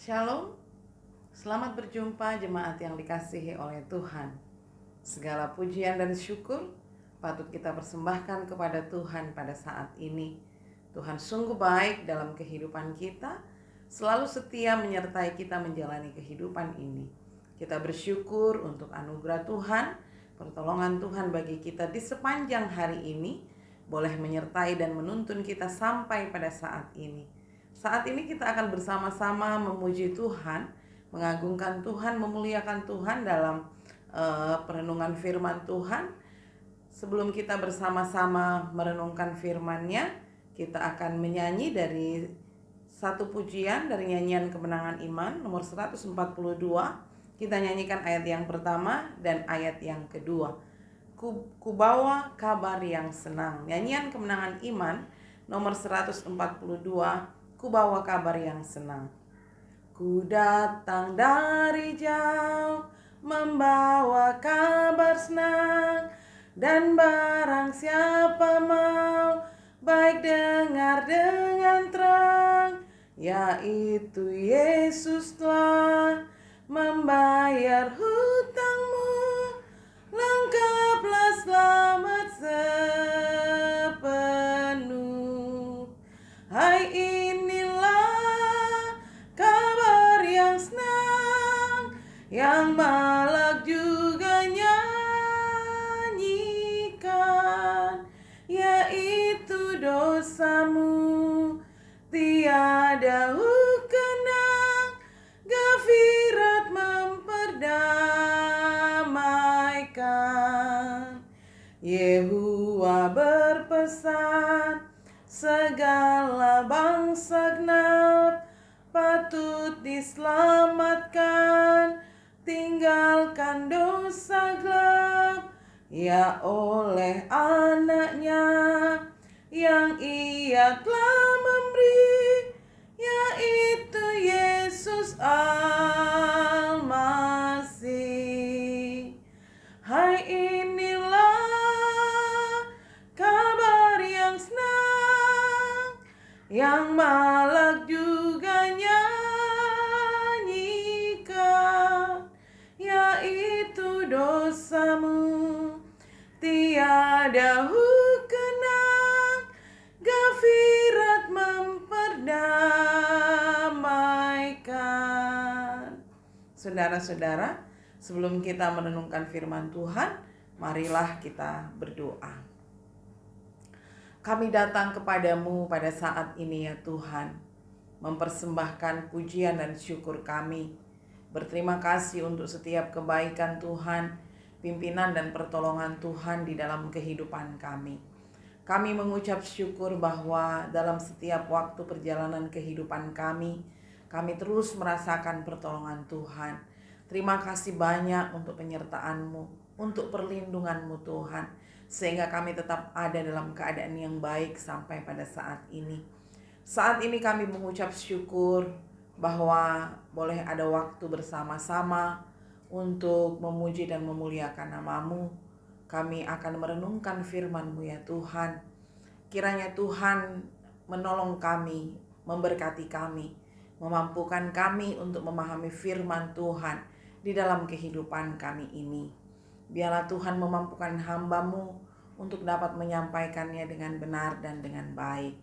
Shalom, selamat berjumpa jemaat yang dikasihi oleh Tuhan. Segala pujian dan syukur patut kita persembahkan kepada Tuhan pada saat ini. Tuhan sungguh baik dalam kehidupan kita, selalu setia menyertai kita menjalani kehidupan ini. Kita bersyukur untuk anugerah Tuhan, pertolongan Tuhan bagi kita di sepanjang hari ini, boleh menyertai dan menuntun kita sampai pada saat ini. Saat ini kita akan bersama-sama memuji Tuhan, mengagungkan Tuhan, memuliakan Tuhan dalam perenungan firman Tuhan. Sebelum kita bersama-sama merenungkan firman-Nya, kita akan menyanyi dari satu pujian dari nyanyian Kemenangan Iman nomor 142. Kita nyanyikan ayat yang pertama dan ayat yang kedua. Ku bawa kabar yang senang. Nyanyian Kemenangan Iman nomor 142. Ku bawa kabar yang senang. Ku datang dari jauh membawa kabar senang, dan barang siapa mau baik dengar dengan terang, yaitu Yesus telah membayar hutangmu, lengkaplah selamat sepenuh. Hai, inilah kabar yang senang, yang malak juga nyanyikan, yaitu dosamu tiada kenang, Gafirat memperdamaikan. Yehuwa berpesan, segala bangsa genap patut diselamatkan, tinggalkan dosa gelap, ya oleh anaknya yang ia telah memberi, yaitu Yesus Al-Masih. Hai, inilah kabar yang senang, yang malak juga nyanyikan, yaitu dosamu tiada kenang, Gafirat memperdamaikan. Saudara-saudara, sebelum kita merenungkan firman Tuhan, marilah kita berdoa. Kami datang kepadamu pada saat ini ya Tuhan, mempersembahkan pujian dan syukur kami. Berterima kasih untuk setiap kebaikan Tuhan, pimpinan dan pertolongan Tuhan di dalam kehidupan kami. Kami mengucap syukur bahwa dalam setiap waktu perjalanan kehidupan kami terus merasakan pertolongan Tuhan. Terima kasih banyak untuk penyertaan-Mu, untuk perlindungan-Mu Tuhan, sehingga kami tetap ada dalam keadaan yang baik sampai pada saat ini. Saat ini kami mengucap syukur bahwa boleh ada waktu bersama-sama untuk memuji dan memuliakan nama-Mu. Kami akan merenungkan firman-Mu ya Tuhan. Kiranya Tuhan menolong kami, memberkati kami, memampukan kami untuk memahami firman Tuhan di dalam kehidupan kami ini. Biarlah Tuhan memampukan hamba-Mu untuk dapat menyampaikannya dengan benar dan dengan baik.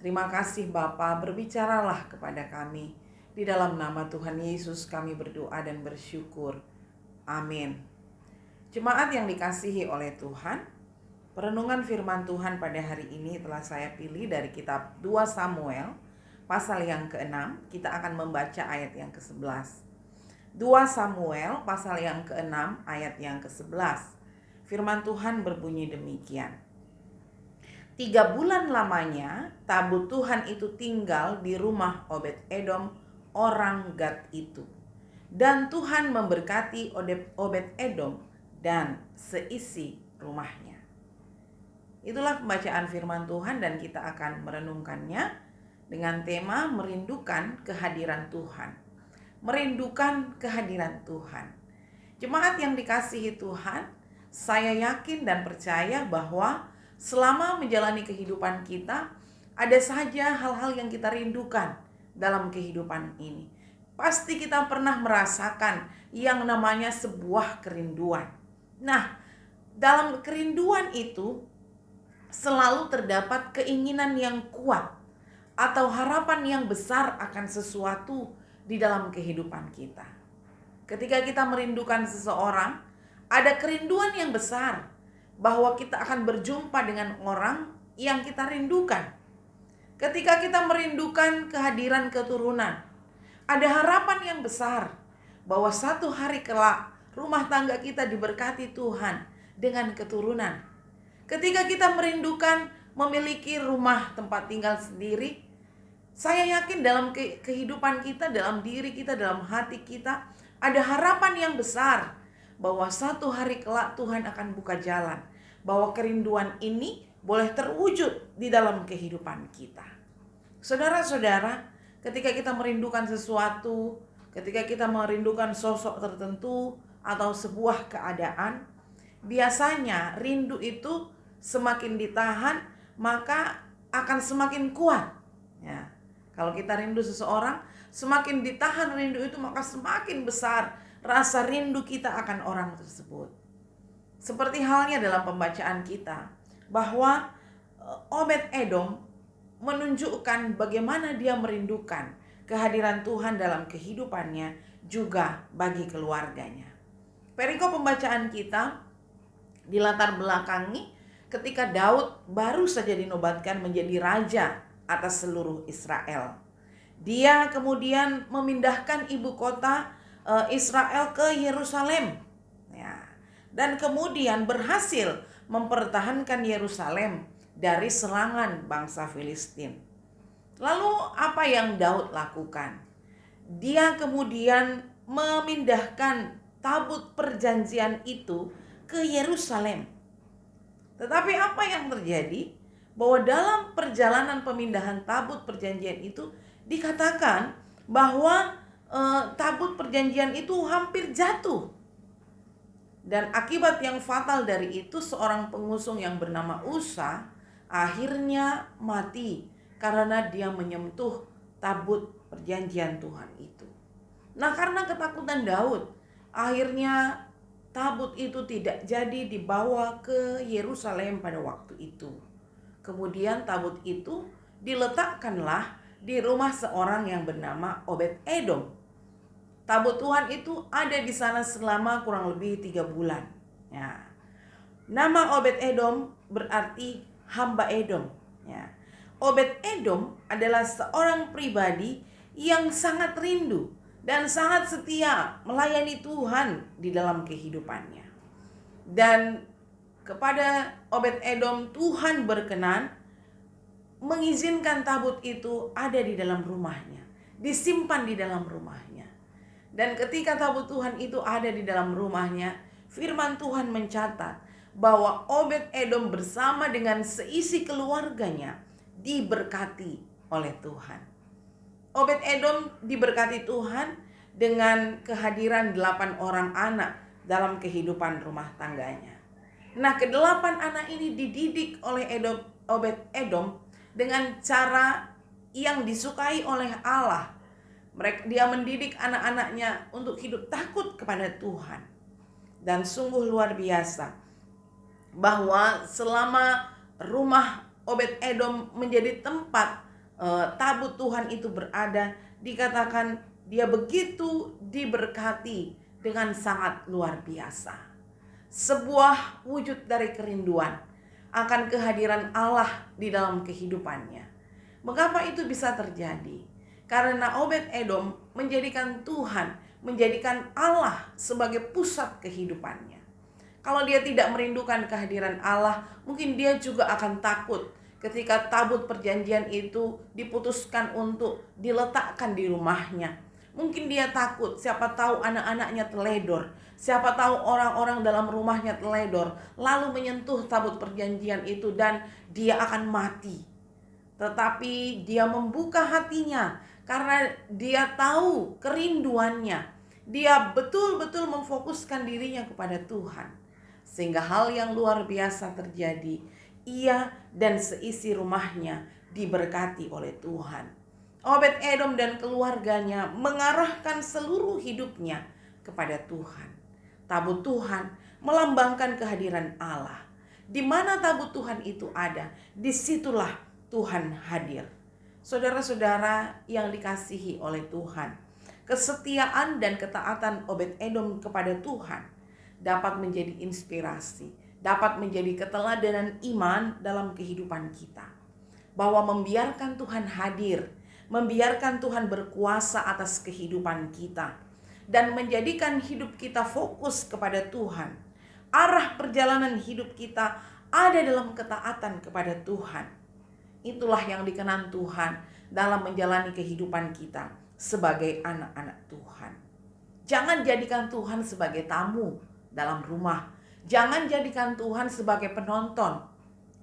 Terima kasih Bapa, berbicaralah kepada kami. Di dalam nama Tuhan Yesus kami berdoa dan bersyukur. Amin. Jemaat yang dikasihi oleh Tuhan, perenungan firman Tuhan pada hari ini telah saya pilih dari kitab 2 Samuel pasal yang ke-6. Kita akan membaca ayat yang ke-11. 2 Samuel pasal yang ke-6 ayat yang ke-11. Firman Tuhan berbunyi demikian. 3 bulan lamanya tabut Tuhan itu tinggal di rumah Obed-Edom orang Gad itu. Dan Tuhan memberkati Obed-Edom dan seisi rumahnya. Itulah pembacaan firman Tuhan, dan kita akan merenungkannya dengan tema merindukan kehadiran Tuhan. Merindukan kehadiran Tuhan. Jemaat yang dikasihi Tuhan, saya yakin dan percaya bahwa selama menjalani kehidupan kita, ada saja hal-hal yang kita rindukan dalam kehidupan ini. pasti kita pernah merasakan yang namanya sebuah kerinduan. Nah, dalam kerinduan itu selalu terdapat keinginan yang kuat atau harapan yang besar akan sesuatu di dalam kehidupan kita. Ketika kita merindukan seseorang, ada kerinduan yang besar bahwa kita akan berjumpa dengan orang yang kita rindukan. Ketika kita merindukan kehadiran keturunan, ada harapan yang besar bahwa satu hari kelak rumah tangga kita diberkati Tuhan dengan keturunan. Ketika kita merindukan memiliki rumah tempat tinggal sendiri, saya yakin dalam kehidupan kita, dalam diri kita, dalam hati kita, ada harapan yang besar bahwa satu hari kelak Tuhan akan buka jalan, bahwa kerinduan ini boleh terwujud di dalam kehidupan kita. Saudara-saudara, ketika kita merindukan sesuatu, ketika kita merindukan sosok tertentu atau sebuah keadaan, biasanya rindu itu semakin ditahan maka akan semakin kuat. Ya, kalau kita rindu seseorang, semakin ditahan rindu itu maka semakin besar rasa rindu kita akan orang tersebut. Seperti halnya dalam pembacaan kita, bahwa Obed-Edom menunjukkan bagaimana dia merindukan kehadiran Tuhan dalam kehidupannya juga bagi keluarganya. Perikop pembacaan kita dilatar belakangi ketika Daud baru saja dinobatkan menjadi raja atas seluruh Israel. Dia kemudian memindahkan ibu kota Israel ke Yerusalem, ya, dan kemudian berhasil mempertahankan Yerusalem dari serangan bangsa Filistin. Lalu apa yang Daud lakukan? Dia kemudian memindahkan tabut perjanjian itu ke Yerusalem. Tetapi apa yang terjadi? Bahwa dalam perjalanan pemindahan tabut perjanjian itu dikatakan bahwa tabut perjanjian itu hampir jatuh. Dan akibat yang fatal dari itu, seorang pengusung yang bernama Usa akhirnya mati karena dia menyentuh tabut perjanjian Tuhan itu. Nah, karena ketakutan Daud, akhirnya tabut itu tidak jadi dibawa ke Yerusalem pada waktu itu. Kemudian tabut itu diletakkanlah di rumah seorang yang bernama Obed-Edom. Tabut Tuhan itu ada di sana selama kurang lebih 3 bulan. Ya. Nama Obed-Edom berarti hamba Edom. Ya. Obed-Edom adalah seorang pribadi yang sangat rindu dan sangat setia melayani Tuhan di dalam kehidupannya. Dan kepada Obed-Edom Tuhan berkenan mengizinkan tabut itu ada di dalam rumahnya, disimpan di dalam rumahnya. Dan ketika tabut Tuhan itu ada di dalam rumahnya, firman Tuhan mencatat bahwa Obed-Edom bersama dengan seisi keluarganya diberkati oleh Tuhan. Obed-Edom diberkati Tuhan dengan kehadiran 8 orang anak dalam kehidupan rumah tangganya. Nah, ke-8 anak ini dididik oleh Obed-Edom dengan cara yang disukai oleh Allah. Dia mendidik anak-anaknya untuk hidup takut kepada Tuhan. Dan sungguh luar biasa bahwa selama rumah Obed-Edom menjadi tempat tabut Tuhan itu berada, dikatakan dia begitu diberkati dengan sangat luar biasa. Sebuah wujud dari kerinduan akan kehadiran Allah di dalam kehidupannya. Mengapa itu bisa terjadi? Karena Obed-Edom menjadikan Tuhan, menjadikan Allah sebagai pusat kehidupannya. Kalau dia tidak merindukan kehadiran Allah, mungkin dia juga akan takut ketika tabut perjanjian itu diputuskan untuk diletakkan di rumahnya. Mungkin dia takut, siapa tahu anak-anaknya teledor, siapa tahu orang-orang dalam rumahnya teledor, lalu menyentuh tabut perjanjian itu dan dia akan mati. Tetapi dia membuka hatinya karena dia tahu kerinduannya. Dia betul-betul memfokuskan dirinya kepada Tuhan. Sehingga hal yang luar biasa terjadi. Ia dan seisi rumahnya diberkati oleh Tuhan. Obed-Edom dan keluarganya mengarahkan seluruh hidupnya kepada Tuhan. Tabut Tuhan melambangkan kehadiran Allah. Di mana tabut Tuhan itu ada, disitulah Tuhan hadir. Saudara-saudara yang dikasihi oleh Tuhan, kesetiaan dan ketaatan Obed-Edom kepada Tuhan dapat menjadi inspirasi, dapat menjadi keteladanan iman dalam kehidupan kita. Bahwa membiarkan Tuhan hadir, membiarkan Tuhan berkuasa atas kehidupan kita, dan menjadikan hidup kita fokus kepada Tuhan. Arah perjalanan hidup kita ada dalam ketaatan kepada Tuhan. Itulah yang dikenan Tuhan dalam menjalani kehidupan kita sebagai anak-anak Tuhan. Jangan jadikan Tuhan sebagai tamu dalam rumah. Jangan jadikan Tuhan sebagai penonton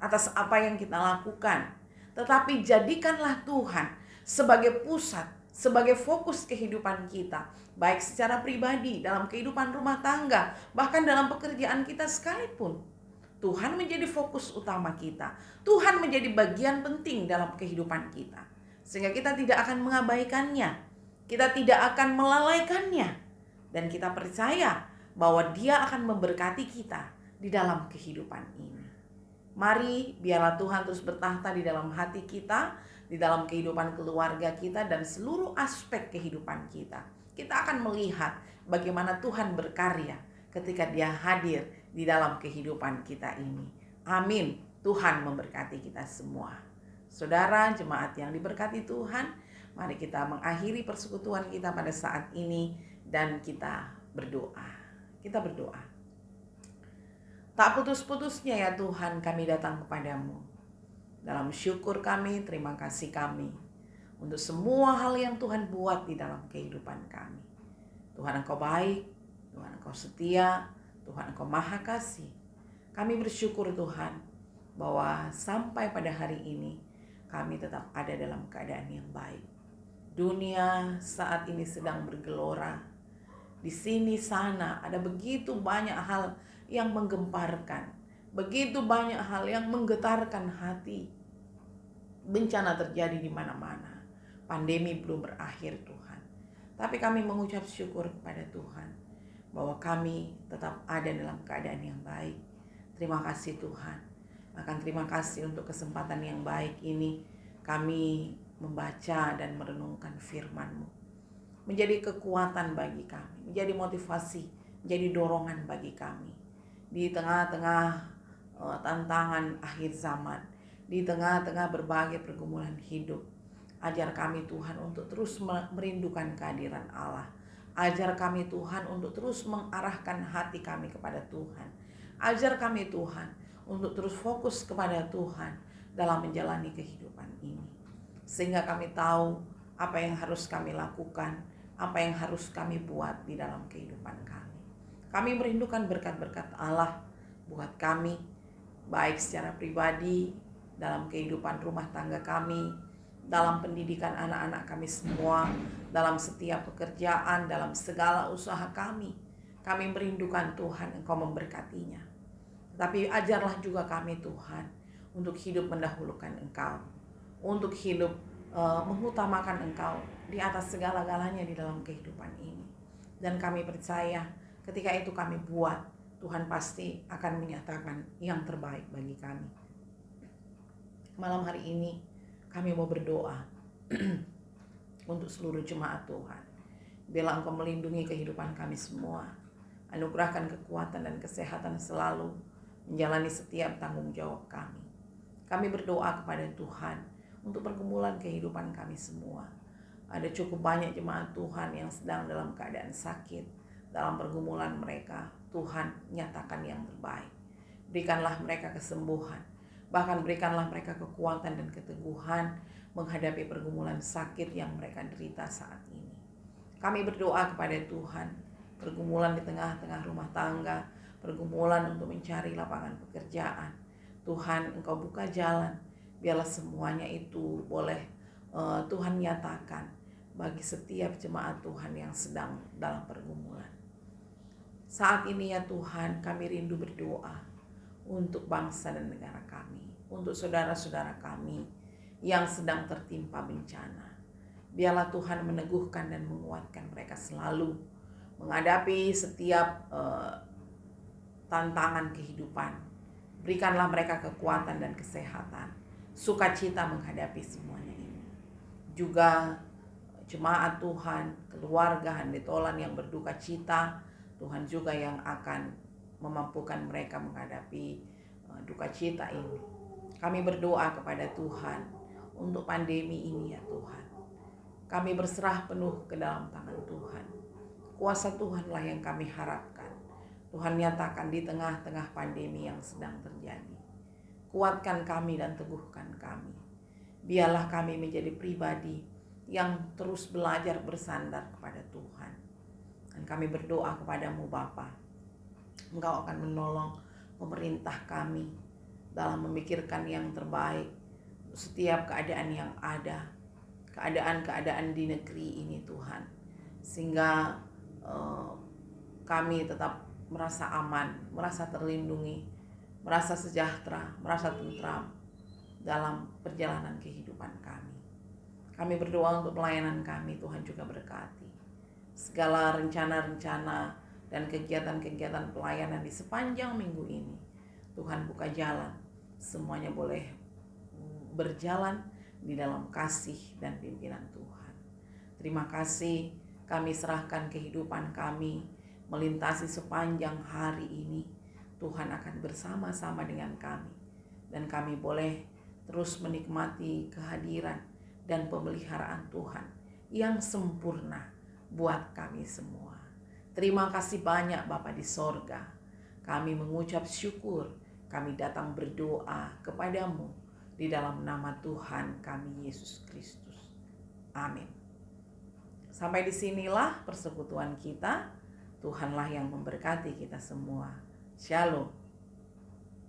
atas apa yang kita lakukan. Tetapi jadikanlah Tuhan sebagai pusat, sebagai fokus kehidupan kita. Baik secara pribadi, dalam kehidupan rumah tangga, bahkan dalam pekerjaan kita sekalipun. Tuhan menjadi fokus utama kita. Tuhan menjadi bagian penting dalam kehidupan kita. Sehingga kita tidak akan mengabaikannya. Kita tidak akan melalaikannya. Dan kita percaya bahwa Dia akan memberkati kita di dalam kehidupan ini. Mari biarlah Tuhan terus bertahta di dalam hati kita, di dalam kehidupan keluarga kita, dan seluruh aspek kehidupan kita. Kita akan melihat bagaimana Tuhan berkarya ketika Dia hadir di dalam kehidupan kita ini. Amin. Tuhan memberkati kita semua. Saudara jemaat yang diberkati Tuhan, mari kita mengakhiri persekutuan kita pada saat ini dan kita berdoa. Kita berdoa. Tak putus-putusnya ya Tuhan kami datang kepadamu. Dalam syukur kami, terima kasih kami untuk semua hal yang Tuhan buat di dalam kehidupan kami. Tuhan Engkau baik, Tuhan Engkau setia, Tuhan Engkau maha kasih. Kami bersyukur Tuhan bahwa sampai pada hari ini kami tetap ada dalam keadaan yang baik. Dunia saat ini sedang bergelora. Di sini sana ada begitu banyak hal yang menggemparkan, begitu banyak hal yang menggetarkan hati. Bencana terjadi di mana-mana. Pandemi belum berakhir Tuhan. Tapi kami mengucap syukur kepada Tuhan bahwa kami tetap ada dalam keadaan yang baik. Terima kasih Tuhan. Bahkan terima kasih untuk kesempatan yang baik ini kami membaca dan merenungkan firman-Mu. Menjadi kekuatan bagi kami, menjadi motivasi, menjadi dorongan bagi kami. Di tengah-tengah tantangan akhir zaman, di tengah-tengah berbagai pergumulan hidup, ajar kami Tuhan untuk terus merindukan kehadiran Allah. Ajar kami Tuhan untuk terus mengarahkan hati kami kepada Tuhan. Ajar kami Tuhan untuk terus fokus kepada Tuhan dalam menjalani kehidupan ini. Sehingga kami tahu apa yang harus kami lakukan, apa yang harus kami buat di dalam kehidupan kami. Kami merindukan berkat-berkat Allah buat kami, baik secara pribadi, dalam kehidupan rumah tangga kami, dalam pendidikan anak-anak kami semua, dalam setiap pekerjaan, dalam segala usaha kami. Kami merindukan Tuhan Engkau memberkatinya. Tapi ajarlah juga kami Tuhan untuk hidup mendahulukan Engkau, untuk hidup mengutamakan Engkau di atas segala-galanya di dalam kehidupan ini. Dan kami percaya ketika itu kami buat, Tuhan pasti akan menyatakan yang terbaik bagi kami. Malam hari ini kami mau berdoa untuk seluruh jemaat Tuhan. Biarlah Engkau melindungi kehidupan kami semua. Anugerahkan kekuatan dan kesehatan selalu menjalani setiap tanggung jawab kami. Kami berdoa kepada Tuhan untuk pergumulan kehidupan kami semua. Ada cukup banyak jemaat Tuhan yang sedang dalam keadaan sakit. Dalam pergumulan mereka, Tuhan nyatakan yang terbaik. Berikanlah mereka kesembuhan. Bahkan berikanlah mereka kekuatan dan keteguhan menghadapi pergumulan sakit yang mereka derita saat ini. Kami berdoa kepada Tuhan, pergumulan di tengah-tengah rumah tangga, pergumulan untuk mencari lapangan pekerjaan. Tuhan, Engkau buka jalan, biarlah semuanya itu boleh Tuhan nyatakan bagi setiap jemaat Tuhan yang sedang dalam pergumulan. Saat ini ya Tuhan, kami rindu berdoa untuk bangsa dan negara kami, untuk saudara-saudara kami yang sedang tertimpa bencana. Biarlah Tuhan meneguhkan dan menguatkan mereka selalu menghadapi setiap tantangan kehidupan. Berikanlah mereka kekuatan dan kesehatan, sukacita menghadapi semuanya ini. Juga jemaat Tuhan, keluarga handetolan yang berduka cita, Tuhan juga yang akan memampukan mereka menghadapi duka cita ini. Kami berdoa kepada Tuhan untuk pandemi ini ya Tuhan. Kami berserah penuh ke dalam tangan Tuhan. Kuasa Tuhanlah yang kami harapkan. Tuhan nyatakan di tengah-tengah pandemi yang sedang terjadi. Kuatkan kami dan teguhkan kami. Biarlah kami menjadi pribadi yang terus belajar bersandar kepada Tuhan. Dan kami berdoa kepadamu Bapa. Engkau akan menolong pemerintah kami dalam memikirkan yang terbaik setiap keadaan yang ada. Keadaan-keadaan di negeri ini Tuhan. Sehingga kami tetap merasa aman, merasa terlindungi, merasa sejahtera, merasa tentram dalam perjalanan kehidupan kami. Kami berdoa untuk pelayanan kami, Tuhan juga berkati. Segala rencana-rencana dan kegiatan-kegiatan pelayanan di sepanjang minggu ini, Tuhan buka jalan, semuanya boleh berjalan di dalam kasih dan pimpinan Tuhan. Terima kasih, kami serahkan kehidupan kami melintasi sepanjang hari ini. Tuhan akan bersama-sama dengan kami dan kami boleh terus menikmati kehadiran dan pemeliharaan Tuhan yang sempurna buat kami semua. Terima kasih banyak Bapa di sorga. Kami mengucap syukur, kami datang berdoa kepadamu di dalam nama Tuhan kami Yesus Kristus. Amin. Sampai disinilah persekutuan kita. Tuhanlah yang memberkati kita semua. Shalom.